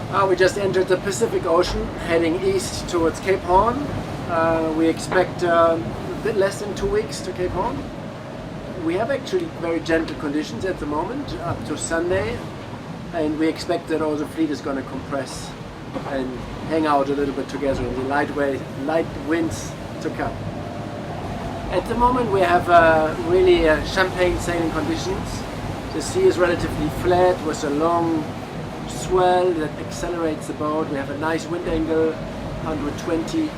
We just entered the Pacific Ocean, heading east towards Cape Horn. We expect a bit less than 2 weeks to Cape Horn. We have actually very gentle conditions at the moment, up to Sunday, and we expect that all the fleet is going to compress and hang out a little bit together in the light winds to come. At the moment we have really champagne sailing conditions. The sea is relatively flat with a long swell that accelerates the boat. We have a nice wind angle, 120,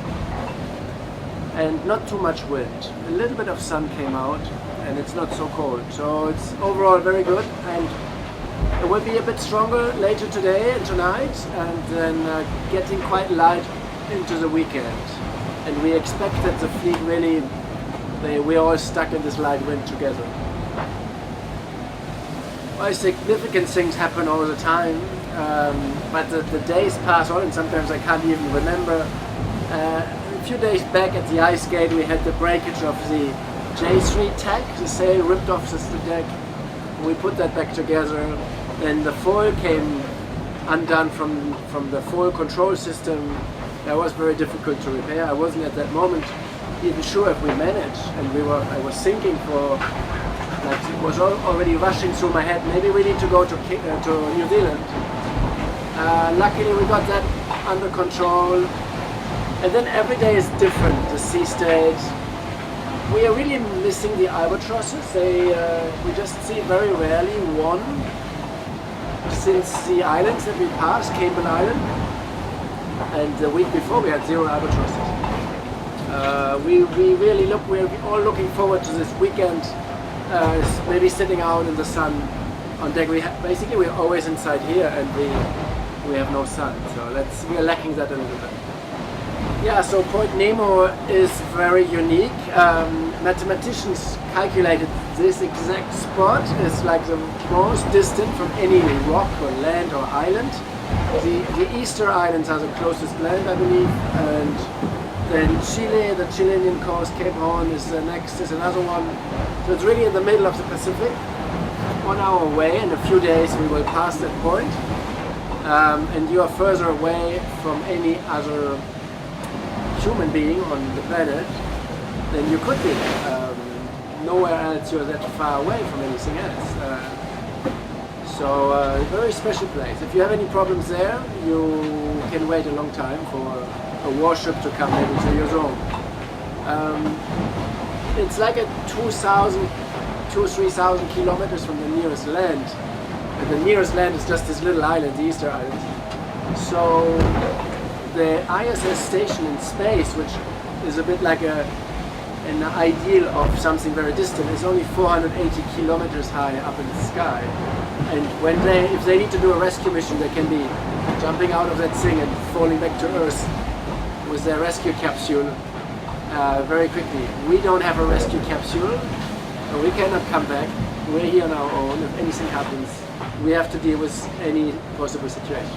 and not too much wind. A little bit of sun came out and it's not so cold. So it's overall very good, and it will be a bit stronger later today and tonight, and then getting quite light into the weekend. And we expect that the fleet really, we're all stuck in this light wind together. Well, significant things happen all the time, but the days pass on and sometimes I can't even remember. A few days back at the ice gate we had the breakage of the J3 tack. The sail ripped off the deck. We put that back together. Then the foil came undone from the foil control system. That was very difficult to repair. I wasn't at that moment even sure if we managed, and I was thinking it was already rushing through my head, maybe we need to go to New Zealand. Luckily we got that under control, and then every day is different. The sea state, we are really missing the albatrosses. We just see very rarely one since the islands that we passed, Cable Island, and the week before we had 0 albatrosses. We're all looking forward to this weekend, maybe sitting out in the sun on deck. Basically we're always inside here and we have no sun, so we're lacking that a little bit. Yeah, so Point Nemo is very unique. Mathematicians calculated this exact spot is like the most distant from any rock or land or island. The Easter Islands are the closest land, I believe, and then Chile, the Chilean coast, Cape Horn is the next, is another one. So it's really in the middle of the Pacific. 1 hour away, in a few days we will pass that point. And you are further away from any other human being on the planet than you could be. Nowhere else you're that far away from anything else. So a very special place. If you have any problems there, you can wait a long time for a warship to come maybe to your zone. It's like a 3,000 kilometers from the nearest land. And the nearest land is just this little island, the Easter Island. So the ISS station in space, which is a bit like an ideal of something very distant, is only 480 kilometers high up in the sky. And if they need to do a rescue mission, they can be jumping out of that thing and falling back to Earth with their rescue capsule very quickly. We don't have a rescue capsule, so we cannot come back. We're here on our own. If anything happens, we have to deal with any possible situation.